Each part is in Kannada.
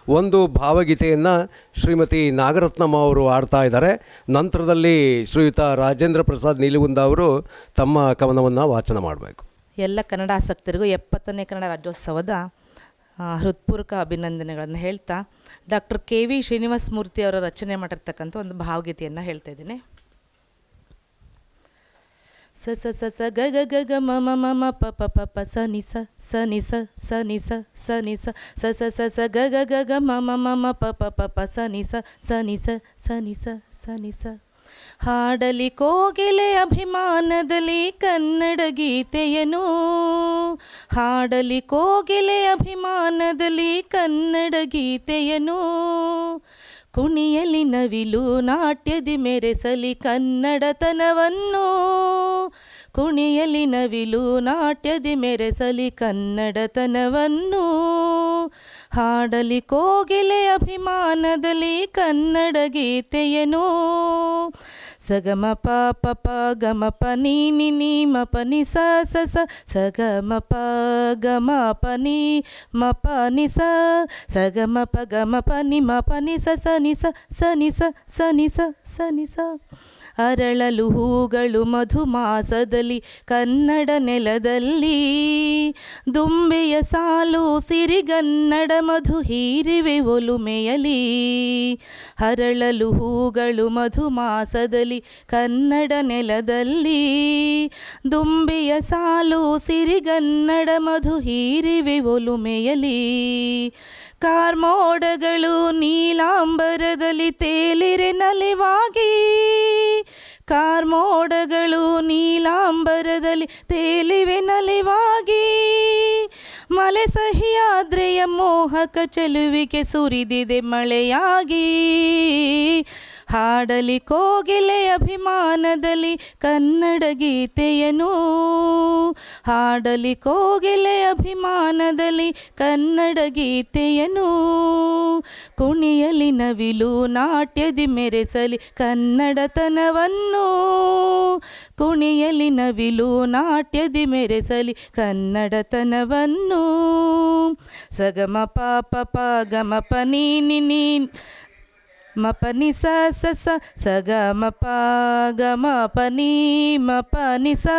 ಒಂದು ಭಾವಗೀತೆಯನ್ನು ಶ್ರೀಮತಿ ನಾಗರತ್ನಮ್ಮ ಅವರು ಆಡ್ತಾ ಇದ್ದಾರೆ. ನಂತರದಲ್ಲಿ ಶ್ರೀಯುತ ರಾಜೇಂದ್ರ ಪ್ರಸಾದ್ ನೀಲಿಗುಂದ ಅವರು ತಮ್ಮ ಕವನವನ್ನು ವಾಚನ ಮಾಡಬೇಕು. ಎಲ್ಲ ಕನ್ನಡಾಸಕ್ತರಿಗೂ 70ನೇ ಕನ್ನಡ ರಾಜ್ಯೋತ್ಸವದ ಹೃತ್ಪೂರ್ವಕ ಅಭಿನಂದನೆಗಳನ್ನು ಹೇಳ್ತಾ ಡಾಕ್ಟರ್ KV ಶ್ರೀನಿವಾಸ ಮೂರ್ತಿ ಅವರ ರಚನೆ ಮಾಡಿರ್ತಕ್ಕಂಥ ಒಂದು ಭಾವಗೀತೆಯನ್ನು ಹೇಳ್ತಾ ಇದ್ದೀನಿ. ಸ ಸ ಸ ಸ ಗ ಗ ಗ ಗ ಮ ಮ ಮ ಮ ಪ ಪ ಪ ಪ ಸ ನಿ ಸ ಸ ನಿ ಸ ಸ ನಿ ಸ ಸ ನಿ ಸ ಸ ಸ ಸ ಸ ಗ ಗ ಗ ಗ ಮ ಮ ಮ ಮ ಪ ಪ ಪ ಪ ಸ ನಿ ಸ ಸ ನಿ ಸ ಸ ನಿ ಸ ಸ ನಿ ಸ. ಹಾಡಲಿ ಕೋಗಿಲೆ ಅಭಿಮಾನದಲ್ಲಿ ಕನ್ನಡ ಗೀತೆಯನು, ಹಾಡಲಿ ಕೋಗಿಲೆ ಅಭಿಮಾನದಲ್ಲಿ ಕನ್ನಡ ಗೀತೆಯನು, ಕುಣಿಯಲಿ ನವಿಲು ನಾಟ್ಯದಿ ಮೆರೆಸಲಿ ಕನ್ನಡತನವನ್ನು, ಕುಣಿಯಲಿ ನವಿಲು ನಾಟ್ಯದಿ ಮೆರೆಸಲಿ ಕನ್ನಡತನವನ್ನು, ಹಾಡಲಿ ಕೋಗಿಲೆ ಅಭಿಮಾನದಲ್ಲಿ ಕನ್ನಡ ಗೀತೆಯನು. ಸಗಮ ಪ ಪ ಪ ಗಮ ಪ ನೀ ನಿ ನೀ ಮ ಪ ನಿ ಸ ಸ ಸ ಸಗಮ ಪ ಗಮ ಪ ನೀ ಮ ಪ ನಿ ಸ ಸಗಮ ಪ ಗಮ ಪ ನಿ ಮ ಪ ನಿ ಸ ಸ ನಿ ಸ ಸ ನಿ ಸ ಸ ನಿ ಸ ಸ ನಿ ಸ. ಅರಳಲು ಹೂಗಳು ಮಧುಮಾಸದಲ್ಲಿ ಕನ್ನಡ ನೆಲದಲ್ಲಿ, ದುಂಬೆಯ ಸಾಲು ಸಿರಿಗನ್ನಡ ಮಧು ಹೀರಿವೆ ಒಲುಮೆಯಲಿ. ಅರಳಲು ಹೂಗಳು ಮಧುಮಾಸದಲ್ಲಿ ಕನ್ನಡ ನೆಲದಲ್ಲಿ, ದುಂಬೆಯ ಸಾಲು ಸಿರಿಗನ್ನಡ ಮಧು ಹೀರಿವೆ ಒಲುಮೆಯಲಿ. ಕಾರ್ಮೋಡಗಳು ನೀಲಾಂಬರದಲ್ಲಿ ತೇಲಿರೆ ನಲಿವಾಗಿ, ಕಾರ್ಮೋಡಗಳು ನೀಲಾಂಬರದಲ್ಲಿ ತೇಲಿವೆ ನಲಿವಾಗಿ, ಮಲೆ ಸಹ್ಯಾದ್ರೆಯ ಮೋಹಕ ಚೆಲುವಿಗೆ ಸುರಿದಿದೆ ಮಳೆಯಾಗಿ. ಹಾಡಲಿ ಕೋಗಿಲೆ ಅಭಿಮಾನದಲ್ಲಿ ಕನ್ನಡ ಗೀತೆಯನು, ಹಾಡಲಿ ಕೋಗಿಲೆ ಅಭಿಮಾನದಲ್ಲಿ ಕನ್ನಡ ಗೀತೆಯನು, ಕುಣಿಯಲಿ ನವಿಲು ನಾಟ್ಯದಿ ಮೆರೆಸಲಿ ಕನ್ನಡತನವನ್ನು, ಕುಣಿಯಲಿ ನವಿಲು ನಾಟ್ಯದಿ ಮೆರೆಸಲಿ ಕನ್ನಡತನವನ್ನು. ಸಗಮ ಪ ಪ ಪ ಗಮ ಪ ನೀ ನಿ ನೀ ಮ ಪ ನಿ ಸ ಸ ಸ ಸ ಗ ಮ ಪ ಗ ಮ ಪ ನೀ ಮ ಪ ನಿ ಸ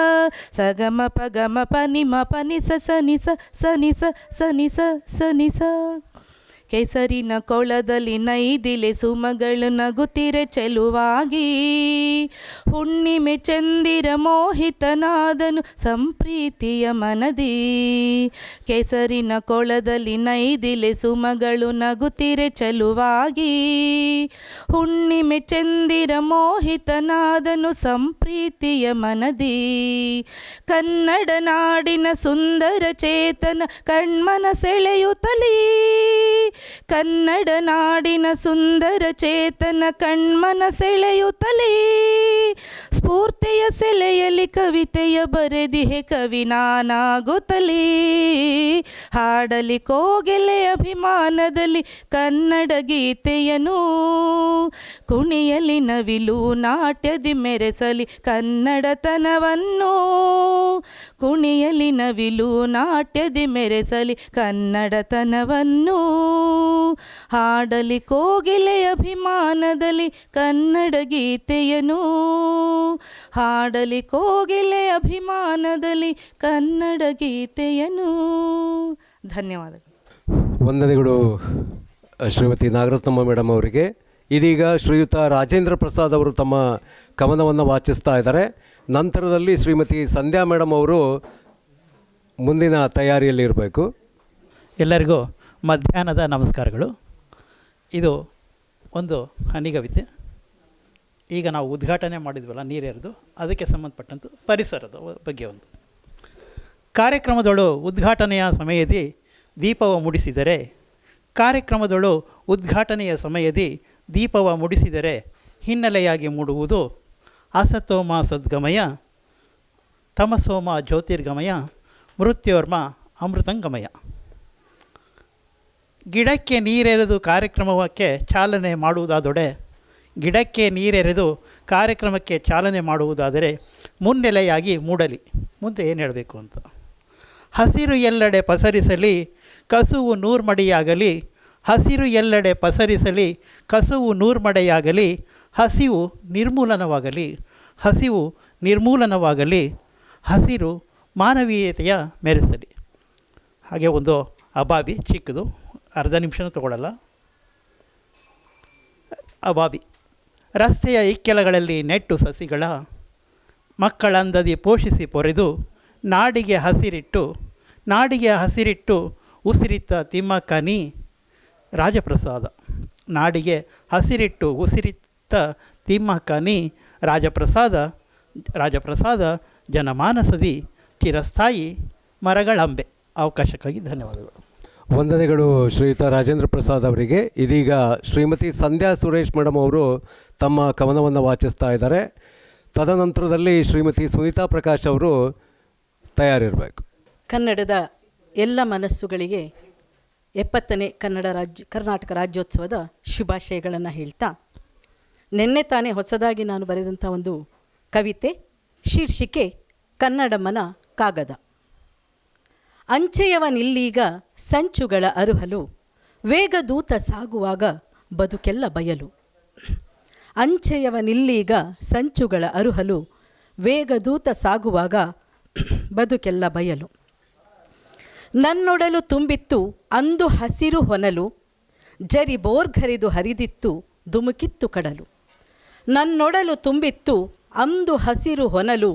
ಸ ಗ ಮ ಪ ಗ ಮ ಪ ನಿ ಮ ಪ ನಿ ಸ ಸ ನಿ ಸ ಸ ನಿ ಸ ಸ ನಿ ಸ ಸ ನಿ ಸ. ಕೆಸರಿನ ಕೊಳದಲ್ಲಿ ನೈದಿಲೆ ಸುಮಗಳು ನಗುತ್ತಿರೆ ಚೆಲುವಾಗಿ, ಹುಣ್ಣಿಮೆ ಚಂದಿರ ಮೋಹಿತನಾದನು ಸಂಪ್ರೀತಿಯ ಮನದಿ. ಕೆಸರಿನ ಕೊಳದಲ್ಲಿ ನೈದಿಲೆ ಸುಮಗಳು ನಗುತ್ತಿರೆ ಚೆಲುವಾಗಿ, ಹುಣ್ಣಿಮೆ ಚಂದಿರ ಮೋಹಿತನಾದನು ಸಂಪ್ರೀತಿಯ ಮನದಿ. ಕನ್ನಡ ನಾಡಿನ ಸುಂದರ ಚೇತನ ಕಣ್ಮನ ಸೆಳೆಯುತ್ತಲೀ, ಕನ್ನಡ ನಾಡಿನ ಸುಂದರ ಚೇತನ ಕಣ್ಮನ ಸೆಳೆಯುತ್ತಲೇ, ಸ್ಫೂರ್ತಿಯ ಸೆಲೆಯಲ್ಲಿ ಕವಿತೆಯ ಬರೆದಿಹೆ ಕವಿ ನಾನಾಗುತ್ತಲೇ. ಹಾಡಲಿ ಕೋಗಿಲೆ ಅಭಿಮಾನದಲ್ಲಿ ಕನ್ನಡ ಗೀತೆಯನು, ಕುಣಿಯಲಿ ನವಿಲು ನಾಟ್ಯದಿ ಮೆರೆಸಲಿ ಕನ್ನಡತನವನ್ನು, ಕುಣಿಯಲಿ ನವಿಲು ನಾಟ್ಯದಿ ಮೆರೆಸಲಿ ಕನ್ನಡತನವನ್ನು, ಹಾಡಲಿ ಕೋಗಿಲೆ ಅಭಿಮಾನದಲ್ಲಿ ಕನ್ನಡ ಗೀತೆಯನು, ಹಾಡಲಿ ಕೋಗಿಲೆ ಅಭಿಮಾನದಲ್ಲಿ ಕನ್ನಡ ಗೀತೆಯನು. ಧನ್ಯವಾದಗಳು. ವಂದನೆಗಳು ಶ್ರೀಮತಿ ನಾಗರತ್ನಮ್ಮ ಮೇಡಮ್ ಅವರಿಗೆ. ಇದೀಗ ಶ್ರೀಯುತ ರಾಜೇಂದ್ರ ಪ್ರಸಾದ್ ಅವರು ತಮ್ಮ ಕವನವನ್ನು ವಾಚಿಸ್ತಾ ಇದ್ದಾರೆ. ನಂತರದಲ್ಲಿ ಶ್ರೀಮತಿ ಸಂಧ್ಯಾ ಮೇಡಮ್ ಅವರು ಮುಂದಿನ ತಯಾರಿಯಲ್ಲಿ ಇರಬೇಕು. ಎಲ್ಲರಿಗೂ ಮಧ್ಯಾಹ್ನದ ನಮಸ್ಕಾರಗಳು. ಇದು ಒಂದು ಹನಿಗವಿತೆ. ಈಗ ನಾವು ಉದ್ಘಾಟನೆ ಮಾಡಿದ್ವಲ್ಲ ನೀರೆರೆದು, ಅದಕ್ಕೆ ಸಂಬಂಧಪಟ್ಟಂಥ ಪರಿಸರದ ಬಗ್ಗೆ ಒಂದು ಕಾರ್ಯಕ್ರಮದಳು ಉದ್ಘಾಟನೆಯ ಸಮಯದಿ ದೀಪವ ಮುಡಿಸಿದರೆ, ಕಾರ್ಯಕ್ರಮದಳು ಉದ್ಘಾಟನೆಯ ಸಮಯದಿ ದೀಪವ ಮುಡಿಸಿದರೆ ಹಿನ್ನೆಲೆಯಾಗಿ ಮೂಡುವುದು ಅಸತೋಮ ಸದ್ಗಮಯ, ತಮಸೋಮ ಜ್ಯೋತಿರ್ಗಮಯ, ಮೃತ್ಯೋರ್ಮ ಅಮೃತಂಗಮಯ. ಗಿಡಕ್ಕೆ ನೀರೆರೆದು ಕಾರ್ಯಕ್ರಮಕ್ಕೆ ಚಾಲನೆ ಮಾಡುವುದಾದೊಡೆ, ಗಿಡಕ್ಕೆ ನೀರೆರೆದು ಕಾರ್ಯಕ್ರಮಕ್ಕೆ ಚಾಲನೆ ಮಾಡುವುದಾದರೆ ಮುನ್ನೆಲೆಯಾಗಿ ಮೂಡಲಿ. ಮುಂದೆ ಏನು ಹೇಳಬೇಕು ಅಂತ. ಹಸಿರು ಎಲ್ಲೆಡೆ ಪಸರಿಸಲಿ, ಕಸುವು ನೂರ್ಮಡಿಯಾಗಲಿ, ಹಸಿರು ಎಲ್ಲೆಡೆ ಪಸರಿಸಲಿ, ಕಸುವು ನೂರ್ಮಡೆಯಾಗಲಿ, ಹಸಿವು ನಿರ್ಮೂಲನವಾಗಲಿ, ಹಸಿವು ನಿರ್ಮೂಲನವಾಗಲಿ, ಹಸಿರು ಮಾನವೀಯತೆಯ ಮೆರೆಸಲಿ. ಹಾಗೆ ಒಂದು ಅಬಾಬಿ ಚಿಕ್ಕದು, ಅರ್ಧ ನಿಮಿಷನೂ ತಗೊಳ್ಳಲ್ಲ. ಅಬಾಬಿ. ರಸ್ತೆಯ ಇಕ್ಕೆಲಗಳಲ್ಲಿ ನೆಟ್ಟು ಸಸಿಗಳ, ಮಕ್ಕಳಂದದಿ ಪೋಷಿಸಿ ಪೊರೆದು, ನಾಡಿಗೆ ಹಸಿರಿಟ್ಟು ಉಸಿರಿತ್ತ ತಿಮ್ಮಕ್ಕ ನೀ ರಾಜಪ್ರಸಾದ. ನಾಡಿಗೆ ಹಸಿರಿಟ್ಟು ಉಸಿರಿತ್ತ ತಿಮ್ಮಕ್ಕ ನೀ ರಾಜಪ್ರಸಾದ ಜನಮಾನಸದಿ ಚಿರಸ್ಥಾಯಿ ಮರಗಳಂಬೆ. ಅವಕಾಶಕ್ಕಾಗಿ ಧನ್ಯವಾದಗಳು. ವಂದನೆಗಳು ಶ್ರೀಯುತ ರಾಜೇಂದ್ರ ಪ್ರಸಾದ್ ಅವರಿಗೆ. ಇದೀಗ ಶ್ರೀಮತಿ ಸಂಧ್ಯಾ ಸುರೇಶ್ ಮೇಡಮ್ ಅವರು ತಮ್ಮ ಕವನವನ್ನು ವಾಚಿಸ್ತಾ ಇದ್ದಾರೆ. ತದನಂತರದಲ್ಲಿ ಶ್ರೀಮತಿ ಸುನೀತಾ ಪ್ರಕಾಶ್ ಅವರು ತಯಾರಿರಬೇಕು. ಕನ್ನಡದ ಎಲ್ಲ ಮನಸ್ಸುಗಳಿಗೆ 70ನೇ ಕರ್ನಾಟಕ ರಾಜ್ಯೋತ್ಸವದ ಶುಭಾಶಯಗಳನ್ನು ಹೇಳ್ತಾ, ನಿನ್ನೆ ತಾನೇ ಹೊಸದಾಗಿ ನಾನು ಬರೆದಂಥ ಒಂದು ಕವಿತೆ, ಶೀರ್ಷಿಕೆ ಕನ್ನಡಮ್ಮನ ಕಾಗದ. ಅಂಚೆಯವನಿಲ್ಲೀಗ ಸಂಚುಗಳ ಅರುಹಲು, ವೇಗದೂತ ಸಾಗುವಾಗ ಬದುಕೆಲ್ಲ ಬಯಲು. ಅಂಚೆಯವನಿಲ್ಲೀಗ ಸಂಚುಗಳ ಅರುಹಲು, ವೇಗದೂತ ಸಾಗುವಾಗ ಬದುಕೆಲ್ಲ ಬಯಲು. ನನ್ನೊಡಲು ತುಂಬಿತ್ತು ಅಂದು ಹಸಿರು ಹೊನಲು, ಜರಿ ಬೋರ್ಗರಿದು ಹರಿದಿತ್ತು ಧುಮುಕಿತ್ತು ಕಡಲು. ನನ್ನೊಡಲು ತುಂಬಿತ್ತು ಅಂದು ಹಸಿರು ಹೊನಲು,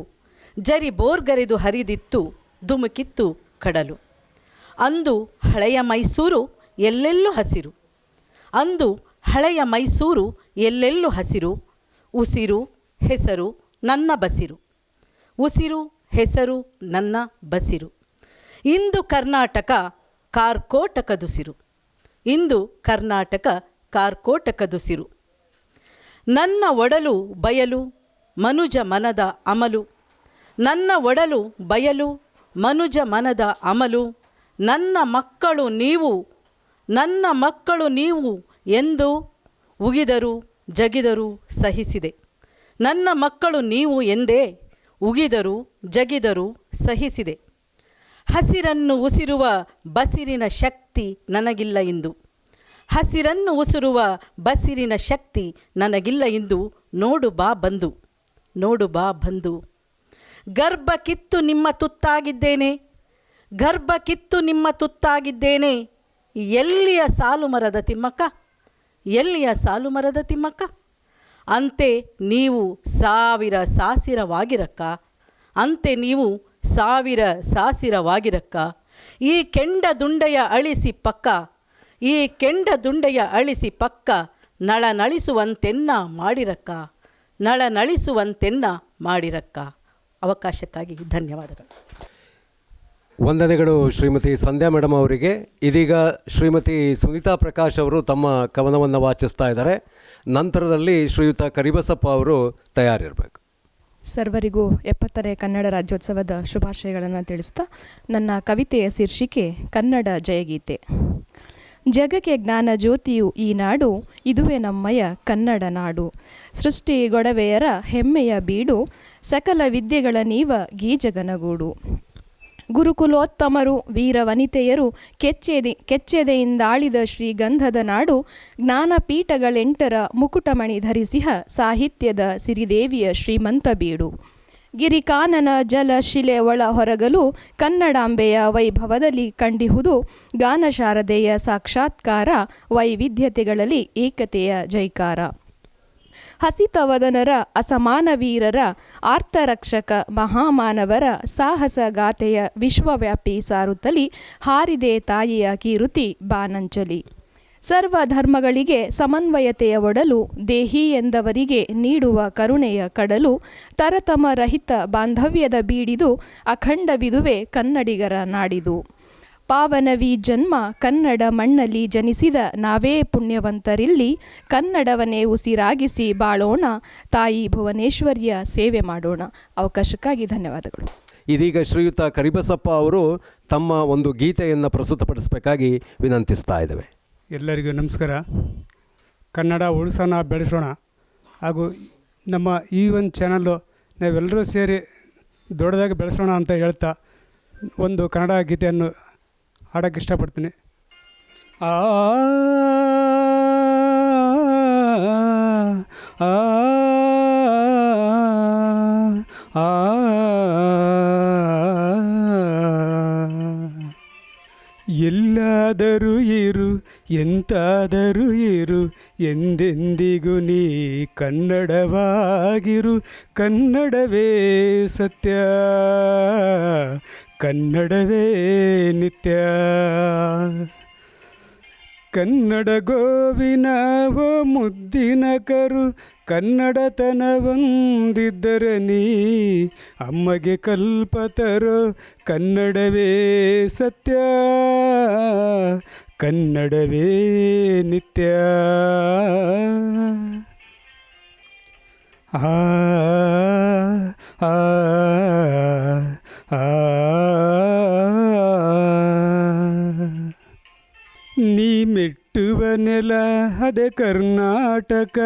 ಜರಿ ಬೋರ್ಗರಿದು ಹರಿದಿತ್ತು ಧುಮುಕಿತ್ತು ಕಡಲು. ಅಂದು ಹಳೆಯ ಮೈಸೂರು ಎಲ್ಲೆಲ್ಲೂ ಹಸಿರು, ಅಂದು ಹಳೆಯ ಮೈಸೂರು ಎಲ್ಲೆಲ್ಲೂ ಹಸಿರು. ಉಸಿರು ಹೆಸರು ನನ್ನ ಬಸಿರು, ಉಸಿರು ಹೆಸರು ನನ್ನ ಬಸಿರು. ಇಂದು ಕರ್ನಾಟಕ ಕಾರ್ಕೋಟಕದುಸಿರು, ಇಂದು ಕರ್ನಾಟಕ ಕಾರ್ಕೋಟಕದುಸಿರು. ನನ್ನ ಒಡಲು ಬಯಲು ಮನುಜ ಮನದ ಅಮಲು, ನನ್ನ ಒಡಲು ಬಯಲು ಮನುಜ ಮನದ ಅಮಲು. ನನ್ನ ಮಕ್ಕಳು ನೀವು ಎಂದು ಉಗಿದರು ಜಗಿದರು ಸಹಿಸಿದೆ. ನನ್ನ ಮಕ್ಕಳು ನೀವು ಎಂದೇ ಉಗಿದರು ಜಗಿದರು ಸಹಿಸಿದೆ. ಹಸಿರನ್ನು ಉಸಿರುವ ಬಸಿರಿನ ಶಕ್ತಿ ನನಗಿಲ್ಲ ಇಂದು, ಹಸಿರನ್ನು ಉಸಿರುವ ಬಸಿರಿನ ಶಕ್ತಿ ನನಗಿಲ್ಲ ಇಂದು. ನೋಡು ಬಾ ಬಂದು, ನೋಡು ಬಾ ಬಂದು. ಗರ್ಭ ಕಿತ್ತು ನಿಮ್ಮ ತುತ್ತಾಗಿದ್ದೇನೆ, ಗರ್ಭ ಕಿತ್ತು ನಿಮ್ಮ ತುತ್ತಾಗಿದ್ದೇನೆ. ಎಲ್ಲಿಯ ಸಾಲು ಮರದ ತಿಮ್ಮಕ್ಕ, ಎಲ್ಲಿಯ ಸಾಲು ಮರದ ತಿಮ್ಮಕ್ಕ. ಅಂತೆ ನೀವು ಸಾವಿರ ಸಾಸಿರವಾಗಿರಕ್ಕ, ಅಂತೆ ನೀವು ಸಾವಿರ ಸಾಸಿರವಾಗಿರಕ್ಕ. ಈ ಕೆಂಡ ದುಂಡೆಯ ಅಳಿಸಿ ಪಕ್ಕ, ಈ ಕೆಂಡ ದುಂಡೆಯ ಅಳಿಸಿ ಪಕ್ಕ. ನಳನಳಿಸುವಂತೆನ್ನ ಮಾಡಿರಕ್ಕ, ನಳನಳಿಸುವಂತೆನ್ನ ಮಾಡಿರಕ್ಕ. ಅವಕಾಶಕ್ಕಾಗಿ ಧನ್ಯವಾದಗಳು. ವಂದನೆಗಳು ಶ್ರೀಮತಿ ಸಂಧ್ಯಾ ಮೇಡಮ್ ಅವರಿಗೆ. ಇದೀಗ ಶ್ರೀಮತಿ ಸುನೀತಾ ಪ್ರಕಾಶ್ ಅವರು ತಮ್ಮ ಕವನವನ್ನು ವಾಚಿಸ್ತಾ ಇದ್ದಾರೆ. ನಂತರದಲ್ಲಿ ಶ್ರೀಯುತ ಕರಿಬಸಪ್ಪ ಅವರು ತಯಾರಿರಬೇಕು. ಸರ್ವರಿಗೂ 70ನೇ ಕನ್ನಡ ರಾಜ್ಯೋತ್ಸವದ ಶುಭಾಶಯಗಳನ್ನು ತಿಳಿಸ್ತಾ, ನನ್ನ ಕವಿತೆಯ ಶೀರ್ಷಿಕೆ ಕನ್ನಡ ಜಯಗೀತೆ. ಜಗಕ್ಕೆ ಜ್ಞಾನ ಜ್ಯೋತಿಯು ಈ ನಾಡು, ಇದುವೇ ನಮ್ಮಯ ಕನ್ನಡ ನಾಡು. ಸೃಷ್ಟಿ ಗೊಡವೆಯರ ಹೆಮ್ಮೆಯ ಬೀಡು, ಸಕಲ ವಿದ್ಯೆಗಳ ನೀವ ಗೀಜಗನಗೂಡು. ಗುರುಕುಲೋತ್ತಮರು ವೀರವನಿತೆಯರು ಕೆಚ್ಚೆದೆಯಿಂದಾಳಿದ ಶ್ರೀಗಂಧದ ನಾಡು. ಜ್ಞಾನಪೀಠಗಳೆಂಟರ ಮುಕುಟಮಣಿ ಧರಿಸಿಹ ಸಾಹಿತ್ಯದ ಸಿರಿದೇವಿಯ ಶ್ರೀಮಂತ ಬೀಡು. ಗಿರಿಕಾನನ ಜಲ ಶಿಲೆ ಒಳ ಹೊರಗಲು, ಕನ್ನಡಾಂಬೆಯ ವೈಭವದಲ್ಲಿ ಕಂಡಿಹುದು ಗಾನಶಾರದೆಯ ಸಾಕ್ಷಾತ್ಕಾರ. ವೈವಿಧ್ಯತೆಗಳಲ್ಲಿ ಏಕತೆಯ ಜೈಕಾರ. ಹಸಿತವದನರ ಅಸಮಾನ ವೀರರ ಆರ್ತರಕ್ಷಕ ಮಹಾಮಾನವರ ಸಾಹಸ ಗಾಥೆಯ ವಿಶ್ವವ್ಯಾಪಿ ಸಾರುತ್ತಲಿ. ಹಾರಿದೆ ತಾಯಿಯ ಕೀರುತಿ ಬಾನಂಚಲಿ. ಸರ್ವಧರ್ಮಗಳಿಗೆ ಸಮನ್ವಯತೆಯ ಒಡಲು, ದೇಹಿ ಎಂದವರಿಗೆ ನೀಡುವ ಕರುಣೆಯ ಕಡಲು. ತರತಮ ರಹಿತ ಬಾಂಧವ್ಯದ ಬೀಡಿದು, ಅಖಂಡವಿದುವೆ ಕನ್ನಡಿಗರ ನಾಡಿದು. ಪಾವನವಿ ಜನ್ಮ ಕನ್ನಡ ಮಣ್ಣಲ್ಲಿ ಜನಿಸಿದ ನಾವೇ ಪುಣ್ಯವಂತರಿಲ್ಲಿ. ಕನ್ನಡವನ್ನೇ ಉಸಿರಾಗಿಸಿ ಬಾಳೋಣ, ತಾಯಿ ಭುವನೇಶ್ವರಿಯ ಸೇವೆ ಮಾಡೋಣ. ಅವಕಾಶಕ್ಕಾಗಿ ಧನ್ಯವಾದಗಳು. ಇದೀಗ ಶ್ರೀಯುತ ಕರಿಬಸಪ್ಪ ಅವರು ತಮ್ಮ ಒಂದು ಗೀತೆಯನ್ನು ಪ್ರಸ್ತುತಪಡಿಸಬೇಕಾಗಿ ವಿನಂತಿಸ್ತಾ ಇದ್ದೇವೆ. ಎಲ್ಲರಿಗೂ ನಮಸ್ಕಾರ. ಕನ್ನಡ ಉಳಿಸೋಣ ಬೆಳೆಸೋಣ, ಹಾಗೂ ನಮ್ಮ ಈ ಒಂದು ಚಾನಲ್ಲು ನಾವೆಲ್ಲರೂ ಸೇರಿ ದೊಡ್ಡದಾಗಿ ಬೆಳೆಸೋಣ ಅಂತ ಹೇಳ್ತಾ ಒಂದು ಕನ್ನಡ ಗೀತೆಯನ್ನು ಹಾಡೋಕ್ಕೆ ಇಷ್ಟಪಡ್ತೀನಿ. ಆ ಆ ಆ ಎಲ್ಲಾದರೂ ಇರು ಎಂತಾದರೂ ಇರು ಎಂದೆಂದಿಗೂ ನೀ ಕನ್ನಡವಾಗಿರು. ಕನ್ನಡವೇ ಸತ್ಯ, ಕನ್ನಡವೇ ನಿತ್ಯ. ಕನ್ನಡ ಗೋವಿನ ಓ ಮುದ್ದಿನ ಕರು, ಕನ್ನಡತನವೊಂದಿದ್ದರೆ ನೀ ಅಮ್ಮಗೆ ಕಲ್ಪತರೋ. ಕನ್ನಡವೇ ಸತ್ಯ, ಕನ್ನಡವೇ ನಿತ್ಯ. ಆ ಆ ಆ ನೀ ಮೆಟ್ಟುವ ನೆಲ ಅದೆ ಕರ್ನಾಟಕ,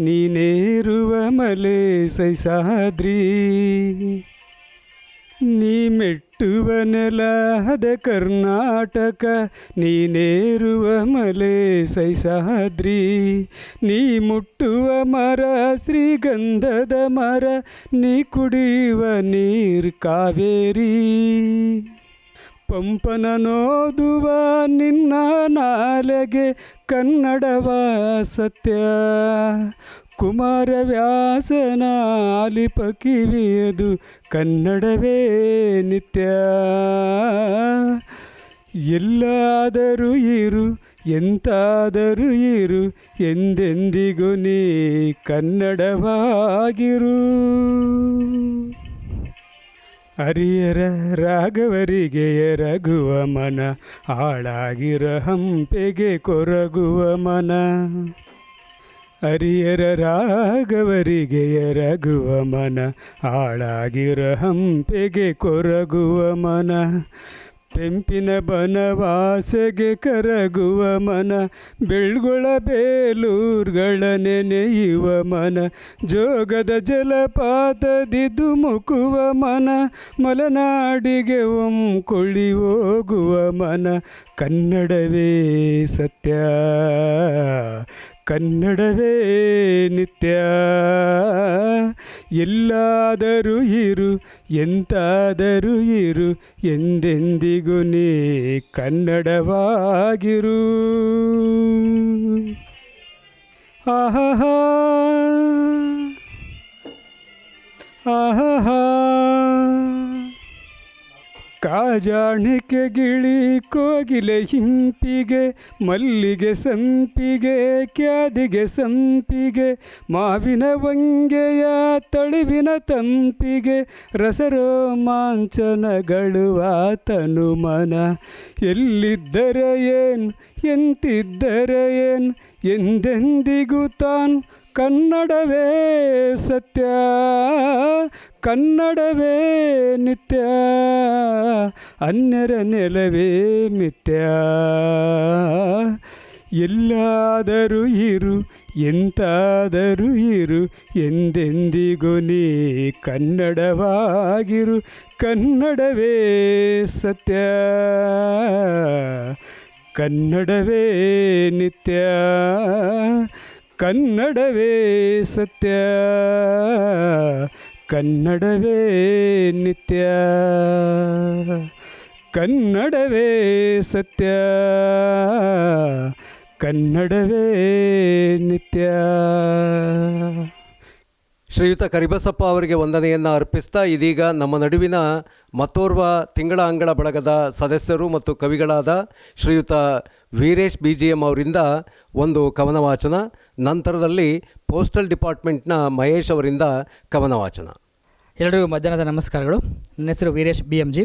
ನೀನೇರುವ ಮಲೆ ಸಹ್ಯಾದ್ರಿ. ನೀ ಮೆಟ್ಟುವ ನೆಲ ಅದೆ ಕರ್ನಾಟಕ, ನೀನೇರುವ ಮಲೆ ಸಹ್ಯಾದ್ರಿ. ನೀ ಮುಟ್ಟುವ ಮರ ಶ್ರೀಗಂಧದ ಮರ, ನೀ ಕುಡಿಯುವ ನೀರು ಕಾವೇರಿ. ಪಂಪನನೋದುವ ನಿನ್ನ ನಾಲೆಗೆ ಕನ್ನಡವ ಸತ್ಯ, ಕುಮಾರವ್ಯಾಸನ ಆಲಿಪ ಕಿವಿಯದು ಕನ್ನಡವೇ ನಿತ್ಯ. ಎಲ್ಲಾದರೂ ಇರು ಎಂತಾದರೂ ಇರು ಎಂದೆಂದಿಗೂ ನೀ ಕನ್ನಡವಾಗಿರು. ಹರಿಯರ ರಾಘವರಿಗೆ ಎರಗುವ ಮನ, ಹಾಳಾಗಿರ ಹಂಪೆಗೆ ಕೊರಗುವ ಮನ. ಹರಿಯರ ರಾಘವರಿಗೆ ಎರಗುವ ಮನ, ಹಾಳಾಗಿರ ಹಂಪೆಗೆ ಕೊರಗುವ ಮನ. ಪೆಂಪಿನ ಬನವಾಸೆಗೆ ಕರಗುವ ಮನ, ಬೆಳ್ಗೊಳ ಬೇಲೂರುಗಳ ನೆನೆಯುವ ಮನ. ಜೋಗದ ಜಲಪಾತದಿ ಧುಮುಕುವ ಮನ, ಮಲೆನಾಡಿಗೆ ಒಮ್ಕೊಳ್ಳಿ ಹೋಗುವ ಮನ. ಕನ್ನಡವೇ ಸತ್ಯ, ಕನ್ನಡವೇ ನಿತ್ಯ. ಎಲ್ಲಾದರೂ ಇರು ಎಂತಾದರೂ ಇರು ಎಂದೆಂದಿಗೂ ನೀ ಕನ್ನಡವಾಗಿರು. ಆಹಾ ಆಹಾ ಕಾಜಾಣಿಕೆ ಗಿಳಿ ಕೋಗಿಲೆ ಹಿಂಪಿಗೆ, ಮಲ್ಲಿಗೆ ಸಂಪಿಗೆ ಕ್ಯಾದಿಗೆ ಸಂಪಿಗೆ. ಮಾವಿನ ವಂಗೆಯ ತಳಿವಿನ ತಂಪಿಗೆ, ರಸರೋಮಾಂಚನಗಳು ಆತನು ಮನ. ಎಲ್ಲಿದ್ದರೆ ಏನು ಎಂತಿದ್ದರೆ ಏನು ಎಂದೆಂದಿಗೂ ತಾನು ಕನ್ನಡವೇ ಸತ್ಯ, ಕನ್ನಡವೇ ನಿತ್ಯ. ಅನ್ಯರ ನೆಲವೇ ಮಿಥ್ಯ. ಎಲ್ಲಾದರೂ ಇರು ಎಂತಾದರೂ ಇರು ಎಂದೆಂದಿಗೂ ನೀ ಕನ್ನಡವಾಗಿರು. ಕನ್ನಡವೇ ಸತ್ಯ, ಕನ್ನಡವೇ ನಿತ್ಯ. ಕನ್ನಡವೇ ಸತ್ಯ, ಕನ್ನಡವೇ ನಿತ್ಯ. ಕನ್ನಡವೇ ಸತ್ಯ, ಕನ್ನಡವೇ ನಿತ್ಯ. ಶ್ರೀಯುತ ಕರಿಬಸಪ್ಪ ಅವರಿಗೆ ವಂದನೆಯನ್ನು ಅರ್ಪಿಸ್ತಾ ಇದೀಗ ನಮ್ಮ ನಡುವಿನ ಮತ್ತೋರ್ವ ತಿಂಗಳ ಅಂಗಳ ಬಳಗದ ಸದಸ್ಯರು ಮತ್ತು ಕವಿಗಳಾದ ಶ್ರೀಯುತ ವೀರೇಶ್ BGM ಅವರಿಂದ ಒಂದು ಕವನ ವಾಚನ, ನಂತರದಲ್ಲಿ ಪೋಸ್ಟಲ್ ಡಿಪಾರ್ಟ್ಮೆಂಟ್ನ ಮಹೇಶ್ ಅವರಿಂದ ಕವನ ವಾಚನ. ಎಲ್ಲರಿಗೂ ಮಧ್ಯಾಹ್ನದ ನಮಸ್ಕಾರಗಳು. ನನ್ನ ಹೆಸರು ವೀರೇಶ್ BMG.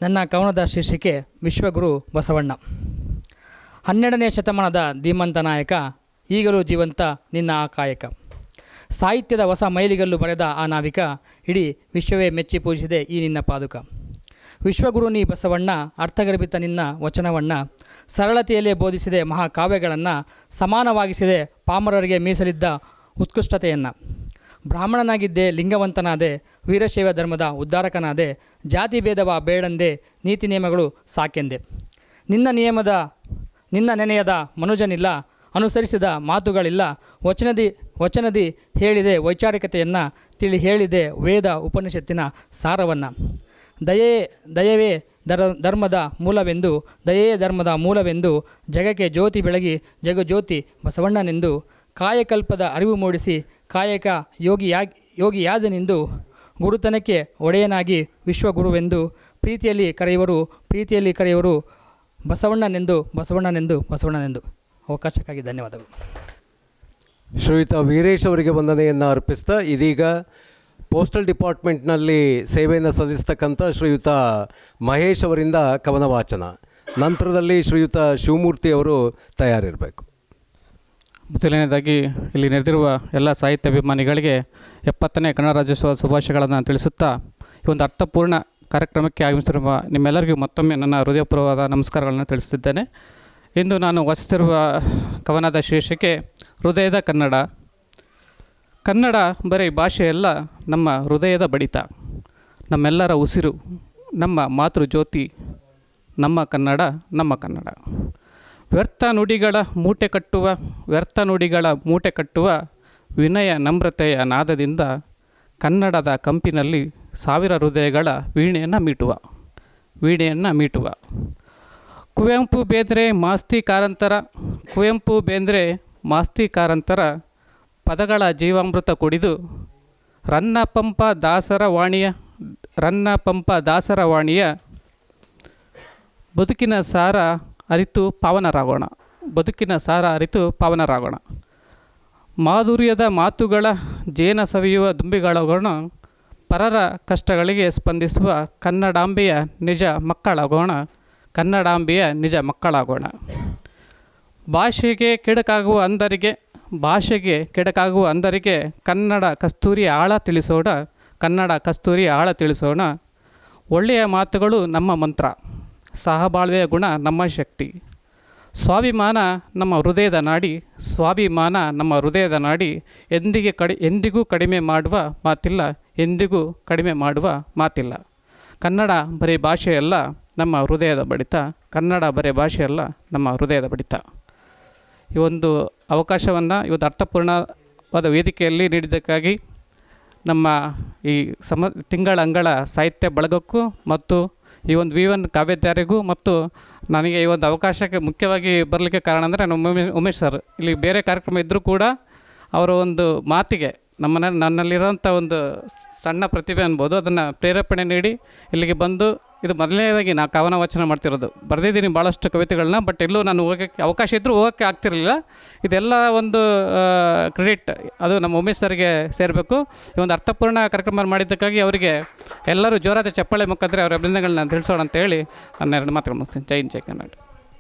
ನನ್ನ ಕವನದ ಶೀರ್ಷಿಕೆ ವಿಶ್ವಗುರು ಬಸವಣ್ಣ. 12ನೇ ಶತಮಾನದ ಧೀಮಂತ ನಾಯಕ, ಈಗಲೂ ಜೀವಂತ ನಿನ್ನ ಆ ಕಾಯಕ. ಸಾಹಿತ್ಯದ ಹೊಸ ಮೈಲಿಗಲ್ಲು ಬರೆದ ಆ ನಾವಿಕ, ಇಡೀ ವಿಶ್ವವೇ ಮೆಚ್ಚಿ ಪೂಜಿಸಿದೆ ಈ ನಿನ್ನ ಪಾದುಕ. ವಿಶ್ವಗುರು ನೀ ಬಸವಣ್ಣ, ಅರ್ಥಗರ್ಭಿತ ನಿನ್ನ ವಚನವಣ್ಣ. ಸರಳತೆಯಲ್ಲೇ ಬೋಧಿಸಿದೆ ಮಹಾಕಾವ್ಯಗಳನ್ನು, ಸಮಾನವಾಗಿಸಿದೆ ಪಾಮರರಿಗೆ ಮೀಸಲಿದ್ದ ಉತ್ಕೃಷ್ಟತೆಯನ್ನು. ಬ್ರಾಹ್ಮಣನಾಗಿದ್ದೆ ಲಿಂಗವಂತನಾದೆ, ವೀರಶೈವ ಧರ್ಮದ ಉದ್ಧಾರಕನಾದೆ. ಜಾತಿ ಭೇದವ ಬೇಡಂದೆ, ನೀತಿ ನಿಯಮಗಳು ಸಾಕೆಂದೆ. ನಿನ್ನ ನಿಯಮದ ನಿನ್ನ ನೆನೆಯದ ಮನುಜನಿಲ್ಲ, ಅನುಸರಿಸಿದ ಮಾತುಗಳಿಲ್ಲ. ವಚನದಿ ಹೇಳಿದೆ ವೈಚಾರಿಕತೆಯನ್ನು, ತಿಳಿ ಹೇಳಿದೆ ವೇದ ಉಪನಿಷತ್ತಿನ ಸಾರವನ್ನು. ದಯವೇ ಧರ್ಮದ ಮೂಲವೆಂದು ಜಗಕ್ಕೆ ಜ್ಯೋತಿ ಬೆಳಗಿ ಜಗಜ್ಯೋತಿ ಬಸವಣ್ಣನೆಂದು, ಕಾಯಕಲ್ಪದ ಅರಿವು ಮೂಡಿಸಿ ಕಾಯಕ ಯೋಗಿಯಾದನೆಂದು, ಗುರುತನಕ್ಕೆ ಒಡೆಯನಾಗಿ ವಿಶ್ವಗುರುವೆಂದು ಪ್ರೀತಿಯಲ್ಲಿ ಕರೆಯುವರು ಬಸವಣ್ಣನೆಂದು. ಅವಕಾಶಕ್ಕಾಗಿ ಧನ್ಯವಾದಗಳು. ಶ್ರೀಯುತ ವೀರೇಶ್ ಅವರಿಗೆ ವಂದನೆಯನ್ನು ಅರ್ಪಿಸ್ತಾ ಇದೀಗ ಪೋಸ್ಟಲ್ ಡಿಪಾರ್ಟ್ಮೆಂಟ್ನಲ್ಲಿ ಸೇವೆಯನ್ನು ಸಲ್ಲಿಸ್ತಕ್ಕಂಥ ಶ್ರೀಯುತ ಮಹೇಶ್ ಅವರಿಂದ ಕವನ ವಾಚನ, ನಂತರದಲ್ಲಿ ಶ್ರೀಯುತ ಶಿವಮೂರ್ತಿ ಅವರು ತಯಾರಿರಬೇಕು. ಮೊದಲನೇದಾಗಿ ಇಲ್ಲಿ ನೆರೆದಿರುವ ಎಲ್ಲ ಸಾಹಿತ್ಯಾಭಿಮಾನಿಗಳಿಗೆ 70ನೇ ಕನ್ನಡ ರಾಜ್ಯೋತ್ಸವ ಶುಭಾಶಯಗಳನ್ನು ತಿಳಿಸುತ್ತಾ ಈ ಒಂದು ಅರ್ಥಪೂರ್ಣ ಕಾರ್ಯಕ್ರಮಕ್ಕೆ ಆಗಮಿಸಿರುವ ನಿಮ್ಮೆಲ್ಲರಿಗೂ ಮತ್ತೊಮ್ಮೆ ನನ್ನ ಹೃದಯಪೂರ್ವವಾದ ನಮಸ್ಕಾರಗಳನ್ನು ತಿಳಿಸುತ್ತಿದ್ದೇನೆ. ಇಂದು ನಾನು ವಾಚಿಸುತ್ತಿರುವ ಕವನದ ಶೀರ್ಷಿಕೆ ಹೃದಯದ ಕನ್ನಡ. ಕನ್ನಡ ಬರೀ ಭಾಷೆಯಲ್ಲ, ನಮ್ಮ ಹೃದಯದ ಬಡಿತ, ನಮ್ಮೆಲ್ಲರ ಉಸಿರು, ನಮ್ಮ ಮಾತೃ ಜ್ಯೋತಿ, ನಮ್ಮ ಕನ್ನಡ. ವ್ಯರ್ಥ ನುಡಿಗಳ ಮೂಟೆ ಕಟ್ಟುವ ವಿನಯ ನಮ್ರತೆಯ ನಾದದಿಂದ ಕನ್ನಡದ ಕಂಪಿನಲ್ಲಿ ಸಾವಿರ ಹೃದಯಗಳ ವೀಣೆಯನ್ನು ಮೀಟುವ ಕುವೆಂಪು ಬೇಂದ್ರೆ ಮಾಸ್ತಿ ಕಾರಂತರ ಪದಗಳ ಜೀವಾಮೃತ ಕುಡಿದು ರನ್ನ ಪಂಪ ದಾಸರವಾಣಿಯ ಬದುಕಿನ ಸಾರ ಅರಿತು ಪಾವನರಾಗೋಣ. ಮಾಧುರ್ಯದ ಮಾತುಗಳ ಜೇನ ಸವಿಯುವ ದುಂಬಿಗಳಾಗೋಣ. ಪರರ ಕಷ್ಟಗಳಿಗೆ ಸ್ಪಂದಿಸುವ ಕನ್ನಡಾಂಬೆಯ ನಿಜ ಮಕ್ಕಳಾಗೋಣ. ಭಾಷೆಗೆ ಕೆಡಕಾಗುವ ಅಂದರಿಗೆ ಕನ್ನಡ ಕಸ್ತೂರಿ ಆಳ ತಿಳಿಸೋಣ. ಒಳ್ಳೆಯ ಮಾತುಗಳು ನಮ್ಮ ಮಂತ್ರ, ಸಹಬಾಳ್ವೆಯ ಗುಣ ನಮ್ಮ ಶಕ್ತಿ. ಸ್ವಾಭಿಮಾನ ನಮ್ಮ ಹೃದಯದ ನಾಡಿ. ಎಂದಿಗೂ ಕಡಿಮೆ ಮಾಡುವ ಮಾತಿಲ್ಲ. ಕನ್ನಡ ಬರೀ ಭಾಷೆಯಲ್ಲ, ನಮ್ಮ ಹೃದಯದ ಬಡಿತ. ಈ ಒಂದು ಅವಕಾಶವನ್ನು ಇವತ್ತು ಅರ್ಥಪೂರ್ಣವಾದ ವೇದಿಕೆಯಲ್ಲಿ ನೀಡಿದ್ದಕ್ಕಾಗಿ ನಮ್ಮ ಈ ತಿಂಗಳ ಅಂಗಳ ಸಾಹಿತ್ಯ ಬಳಗಕ್ಕೂ ಮತ್ತು ಈ ಒಂದು V1 ಕಾವ್ಯಧಾರೆಗೂ ಮತ್ತು ನನಗೆ ಈ ಒಂದು ಅವಕಾಶಕ್ಕೆ ಮುಖ್ಯವಾಗಿ ಬರಲಿಕ್ಕೆ ಕಾರಣ ಅಂದರೆ ಉಮೇಶ್ ಸರ್ ಇಲ್ಲಿ ಬೇರೆ ಕಾರ್ಯಕ್ರಮ ಇದ್ದರೂ ಕೂಡ ಅವರ ಒಂದು ಮಾತಿಗೆ ನನ್ನಲ್ಲಿರೋಂಥ ಒಂದು ಸಣ್ಣ ಪ್ರತಿಭೆ ಅನ್ಬೋದು, ಅದನ್ನು ಪ್ರೇರೇಪಣೆ ನೀಡಿ ಇಲ್ಲಿಗೆ ಬಂದು ಇದು ಮೊದಲನೇದಾಗಿ ನಾನು ಕವನ ವಾಚನ ಮಾಡ್ತಿರೋದು. ಬರೆದಿದ್ದೀನಿ ಭಾಳಷ್ಟು ಕವಿತೆಗಳನ್ನ, ಬಟ್ ಎಲ್ಲೂ ನಾನು ಅವಕಾಶ ಇದ್ದರೂ ಹೋಗೋಕ್ಕೆ ಆಗ್ತಿರಲಿಲ್ಲ. ಇದೆಲ್ಲ ಒಂದು ಕ್ರೆಡಿಟ್ ಅದು ನಮ್ಮ ಉಮೇಶ್ ಸರ್ಗೆ ಸೇರಬೇಕು. ಈ ಒಂದು ಅರ್ಥಪೂರ್ಣ ಕಾರ್ಯಕ್ರಮ ಮಾಡಿದ್ದಕ್ಕಾಗಿ ಅವರಿಗೆ ಎಲ್ಲರೂ ಜೋರಾದ ಚಪ್ಪಾಳೆ ಮುಖಾಂತರ ಅವರ ಅಭಿನಂದನೆಗಳನ್ನ ತಿಳಿಸೋಣ ಅಂತ ಹೇಳಿ ನನ್ನ ಎರಡು ಮಾತುಗಳು ಮುಗಿಸ್ತೀನಿ. ಜೈ ಹಿಂದ್, ಜೈ ಕರ್ನಾಟಕ.